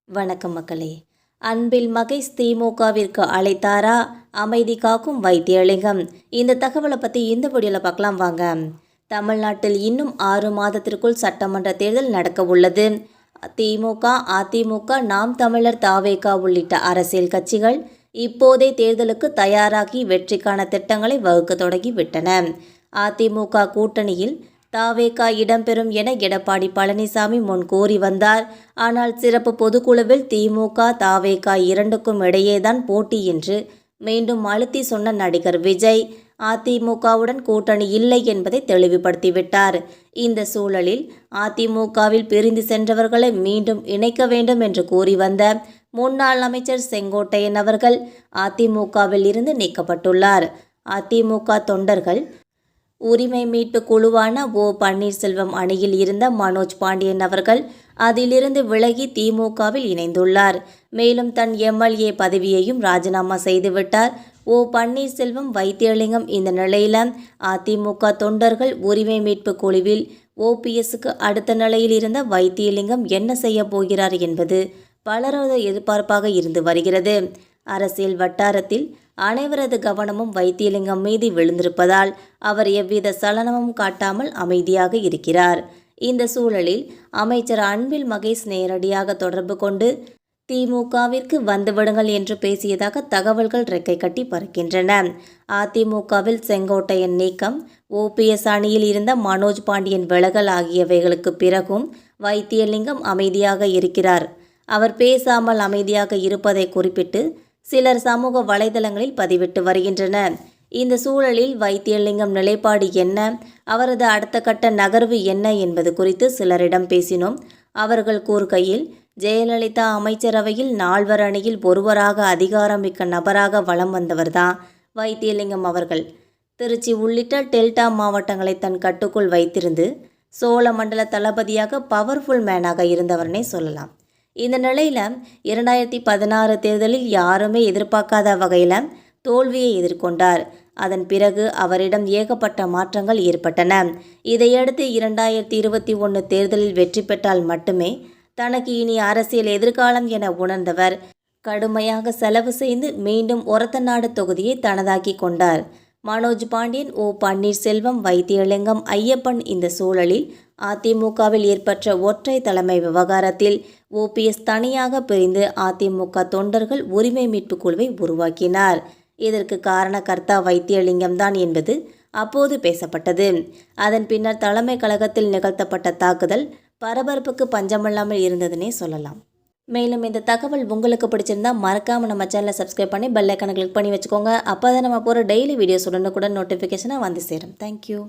வணக்கம் மக்களே. அன்பில் மகேஷ் திமுகவிற்கு அழைத்தாரா? அமைதி காக்கும் வைத்தியலிங்கம். இந்த தகவலை பற்றி இந்த வீடியோவில் பார்க்கலாம் வாங்க. தமிழ்நாட்டில் இன்னும் 6 மாதத்திற்குள் சட்டமன்ற தேர்தல் நடக்க உள்ளது. திமுக, அதிமுக, நாம் தமிழர், தாவேகா உள்ளிட்ட அரசியல் கட்சிகள் இப்போதே தேர்தலுக்கு தயாராகி வெற்றிக்கான திட்டங்களை வகுக்க தொடங்கிவிட்டன. அதிமுக கூட்டணியில் தாவேகா இடம்பெறும் என எடப்பாடி பழனிசாமி முன் கூறி வந்தார். ஆனால் சிறப்பு பொதுக்குழுவில் திமுக, தாவேகா இரண்டுக்கும் இடையேதான் போட்டி என்று மீண்டும் அழுத்தி சொன்ன நடிகர் விஜய் அதிமுகவுடன் கூட்டணி இல்லை என்பதை தெளிவுபடுத்திவிட்டார். இந்த சூழலில் அதிமுகவில் பிரிந்து சென்றவர்களை மீண்டும் இணைக்க வேண்டும் என்று கூறி வந்த முன்னாள் அமைச்சர் செங்கோட்டையன் அவர்கள் அதிமுகவில் இருந்து நீக்கப்பட்டுள்ளார். அதிமுக தொண்டர்கள் உரிமை மீட்பு குழுவான ஓ. பன்னீர்செல்வம் அணியில் இருந்த மனோஜ் பாண்டியன் அவர்கள் அதிலிருந்து விலகி திமுகவில் இணைந்துள்ளார். மேலும் தன் எம்எல்ஏ பதவியையும் ராஜினாமா செய்துவிட்டார். ஓ. பன்னீர்செல்வம், வைத்தியலிங்கம். இந்த நிலையில் அதிமுக தொண்டர்கள் உரிமை மீட்பு குழுவில் ஓபிஎஸ்க்கு அடுத்த நிலையில் இருந்த வைத்தியலிங்கம் என்ன செய்ய போகிறார் என்பது பலரது எதிர்பார்ப்பாக இருந்து வருகிறது. அரசியல் வட்டாரத்தில் அனைவரது கவனமும் வைத்தியலிங்கம் மீது விழுந்திருப்பதால் அவர் எவ்வித சலனமும் காட்டாமல் அமைதியாக இருக்கிறார். இந்த சூழலில் அமைச்சர் அன்பில் மகேஷ் நேரடியாக தொடர்பு கொண்டு திமுகவிற்கு வந்துவிடுங்கள் என்று பேசியதாக தகவல்கள் ரெக்கை கட்டி பறக்கின்றன. அதிமுகவில் செங்கோட்டையன் நீக்கம், ஓபிஎஸ் அணியில் இருந்த மனோஜ் பாண்டியன் விலகல் ஆகியவைகளுக்கு பிறகும் வைத்தியலிங்கம் அமைதியாக இருக்கிறார். அவர் பேசாமல் அமைதியாக இருப்பதை குறிப்பிட்டு சிலர் சமூக வலைதளங்களில் பதிவிட்டு வருகின்றனர். இந்த சூழலில் வைத்தியலிங்கம் நிலைப்பாடு என்ன, அவரது அடுத்த கட்ட நகர்வு என்ன என்பது குறித்து சிலரிடம் பேசினோம். அவர்கள் கூறுகையில், ஜெயலலிதா அமைச்சரவையில் 4 அணியில் ஒருவராக அதிகாரமிக்க நபராக வலம் வந்தவர்தான் வைத்தியலிங்கம் அவர்கள். திருச்சி உள்ளிட்ட டெல்டா மாவட்டங்களை தன் கட்டுக்குள் வைத்திருந்து சோழ மண்டல தளபதியாக பவர்ஃபுல் மேனாக இருந்தவர்னே சொல்லலாம். இந்த நிலையில் 2016 தேர்தலில் யாருமே எதிர்பார்க்காத வகையில் தோல்வியை எதிர்கொண்டார். அதன் பிறகு அவரிடம் ஏகப்பட்ட மாற்றங்கள் ஏற்பட்டன. இதையடுத்து 2021 தேர்தலில் வெற்றி பெற்றால் மட்டுமே தனக்கு இனி அரசியல் எதிர்காலம் என உணர்ந்தவர் கடுமையாக செலவு செய்து மீண்டும் ஒரத்தநாடு தொகுதியை தனதாக்கி கொண்டார். மனோஜ் பாண்டியன், ஓ. பன்னீர்செல்வம், வைத்தியலிங்கம், ஐயப்பன். இந்த சூழலில் அதிமுகவில் ஏற்பட்ட ஒற்றை தலைமை விவகாரத்தில் ஓபிஎஸ் தனியாக பிரிந்து அதிமுக தொண்டர்கள் உரிமை மீட்பு குழுவை உருவாக்கினார். இதற்கு காரணகர்த்தா வைத்தியலிங்கம் தான் என்பது அப்போது பேசப்பட்டது. அதன் பின்னர் தலைமை கழகத்தில் நிகழ்த்தப்பட்ட தாக்குதல் பரபரப்புக்கு பஞ்சமில்லாமல் இருந்ததுன்னே சொல்லலாம். மேலும் இந்த தகவல் உங்களுக்கு பிடிச்சிருந்தா மறக்காமல் நம்ம சேனலை சப்ஸ்கிரைப் பண்ணி பெல் ஐக்கானை கிளிக் பண்ணி வச்சுக்கோங்க. அப்போ தான் நம்ம போகிற டெய்லி வீடியோஸ் உடனுக்குடன் நோட்டிஃபிகேஷனாக வந்து சேரும். தேங்க்யூ.